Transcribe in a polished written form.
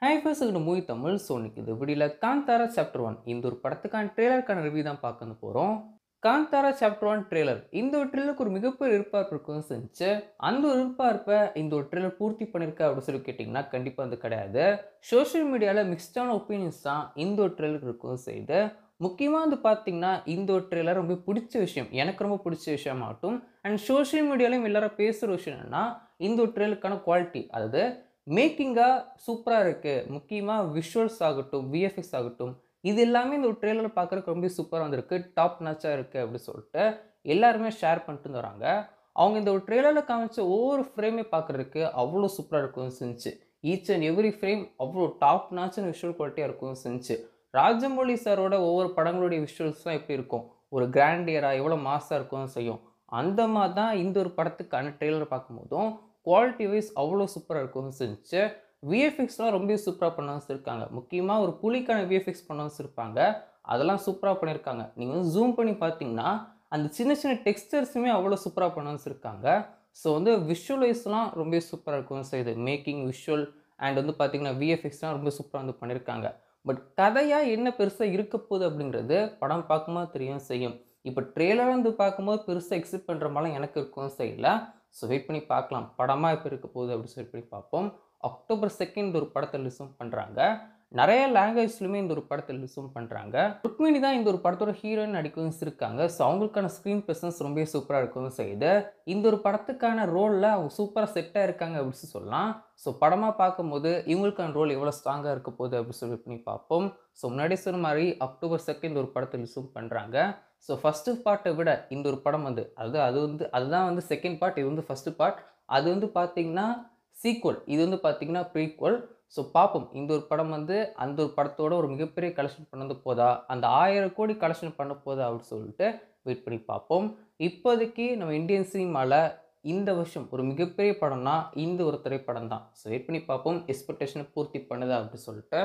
Hi first இது movie Tamil. So இன்னைக்கு இந்த வீடியோவில் காந்தாரா சாப்டர் 1 இந்த ஒரு படத்துக்கான ட்ரெய்லருக்கான ரிவ்யூ தான் பார்க்க போகிறோம். காந்தாரா சாப்டர் 1 ட்ரெய்லர் இந்த ஒரு ட்ரெய்லருக்கு ஒரு மிகப்பெரிய எதிர்பார்ப்பு இருக்குன்னு செஞ்சு அந்த ஒரு எதிர்பார்ப்பை இந்த ஒரு ட்ரெய்லர் பூர்த்தி பண்ணியிருக்கா அப்படின்னு சொல்லி கேட்டிங்கன்னா கண்டிப்பாக அது கிடையாது. சோஷியல் மீடியாவில் மிக்ஸ்டான ஒப்பீனியன்ஸ் தான் இந்த ஒரு ட்ரெய்லருக்கு இருக்கும் செய்து. முக்கியமாக வந்து பார்த்தீங்கன்னா இந்த ஒரு ட்ரெய்லர் ரொம்ப பிடிச்ச விஷயம், எனக்கு ரொம்ப பிடிச்ச விஷயமாகட்டும் அண்ட் சோஷியல் மீடியாலையும் எல்லாரும் பேசுகிற விஷயம் என்னென்னா இந்த ஒரு ட்ரெய்லருக்கான குவாலிட்டி, அதாவது மேக்கிங்கா சூப்பரா இருக்கு. முக்கியமா விஷுவல்ஸ் ஆகட்டும், விஎஃப்எக்ஸ் ஆகட்டும், இது எல்லாமே இந்த ஒரு ட்ரெய்லர்ல பார்க்கறதுக்கு ரொம்ப சூப்பரா வந்திருக்கு. டாப் நாச்சா இருக்கு அப்படி சொல்லிட்டு எல்லாருமே ஷேர் பண்ணிட்டு வராங்க. அவங்க இந்த ஒரு ட்ரெய்லர்ல காமிச்ச ஒவ்வொரு ஃப்ரேமே பார்க்கறதுக்கு அவ்வளோ சூப்பரா இருக்கும்னு செஞ்சுச்சு. ஈச் அண்ட் எவ்ரி ஃப்ரேம் அவ்வளோ டாப் நாச்சான விஷுவல் குவாலிட்டியா இருக்கும்னு செஞ்சுச்சு. ராஜமௌழி சாரோட ஒவ்வொரு படங்களுடைய விஷுவல்ஸ்லாம் எப்படி இருக்கும்? ஒரு கிராண்டியரா எவ்வளோ மாஸா இருக்கும்னு செய்யும். அந்த மாதிரி தான் இந்த ஒரு படத்துக்கான ட்ரெய்லர் பார்க்கும்போதும் குவாலிட்டி வைஸ் அவ்வளோ சூப்பராக இருக்கும்னு செஞ்சு. விஎஃப்எக்ஸ்லாம் ரொம்ப சூப்பராக பண்ண வச்சுருக்காங்க. முக்கியமாக ஒரு புலிக்கான விஎஃப்எக்ஸ் பண்ண வச்சுருப்பாங்க. அதெல்லாம் சூப்பராக பண்ணியிருக்காங்க. நீங்கள் வந்து ஜூம் பண்ணி பார்த்தீங்கன்னா அந்த சின்ன சின்ன டெக்ஸ்டர்ஸுமே அவ்வளோ சூப்பராக பண்ண வச்சுருக்காங்க. ஸோ வந்து விஷுவல் வைஸ்லாம் ரொம்ப சூப்பராக இருக்கும் செய்யுது. மேக்கிங் விஷுவல் அண்ட் வந்து பார்த்தீங்கன்னா விஎஃப்எக்ஸ்லாம் ரொம்ப சூப்பராக வந்து பண்ணியிருக்காங்க. பட் கதையாக என்ன பெருசாக இருக்க போகுது அப்படிங்கிறது படம் பார்க்கும்போது தெரியும் செய்யும். இப்போ ட்ரெய்லராக வந்து பார்க்கும்போது பெருசாக எக்ஸிப்ட் பண்ணுற மாதிரிலாம் எனக்கு இருக்கும் செய்யல. ஸோ வெயிட் பண்ணி பார்க்கலாம். படமா எப்போ இருக்க போகுது அப்படின்னு சொல்லி பண்ணி பார்ப்போம். அக்டோபர் 2 ஒரு படத்தை ரிலீஸும் பண்ணுறாங்க. நிறைய லாங்குவேஜ்லையுமே இந்த ஒரு படத்தை ரிலீஸும் பண்ணுறாங்க. ருக்மிணி தான் இந்த ஒரு படத்தோட ஹீரோயின் நடிக்கவும் இருக்காங்க. ஸோ அவங்களுக்கான ஸ்க்ரீன் ப்ரெசன்ஸ் ரொம்ப சூப்பராக இருக்கவும் செய்யுது. இந்த ஒரு படத்துக்கான ரோலில் அவங்க சூப்பராக செட்டாக இருக்காங்க அப்படின்னு சொல்லலாம். ஸோ படமாக பார்க்கும்போது இவங்களுக்கான ரோல் எவ்வளோ ஸ்ட்ராங்காக இருக்க போகுது அப்படின்னு சொல்லி பண்ணி பார்ப்போம். ஸோ முன்னாடி சொன்ன மாதிரி அக்டோபர் 2 ஒரு படத்தை ரிலீஸும் பண்ணுறாங்க. ஸோ ஃபஸ்ட்டு பார்ட்டை விட இந்த ஒரு படம் வந்து அதுதான் வந்து செகண்ட் பார்ட், இது வந்து ஃபஸ்ட்டு பார்ட். அது வந்து பார்த்தீங்கன்னா சீக்வல், இது வந்து பார்த்தீங்கன்னா ப்ரீக்வல். ஸோ பார்ப்போம் இந்த ஒரு படம் வந்து அந்த ஒரு படத்தோட ஒரு மிகப்பெரிய கலெக்ஷன் பண்ணது போதா, அந்த 1000 கோடி கலெக்ஷன் பண்ண போதா அப்படின்னு சொல்லிட்டு வெயிட் பண்ணி பார்ப்போம். இப்போதைக்கு நம்ம இந்தியன் சினிமாவில் இந்த வருஷம் ஒரு மிகப்பெரிய படம்னா இந்த ஒரு திரைப்படம் தான். ஸோ வெயிட் பண்ணி பார்ப்போம் எக்ஸ்பெக்டேஷனை பூர்த்தி பண்ணுதா அப்படின்னு சொல்லிட்டு.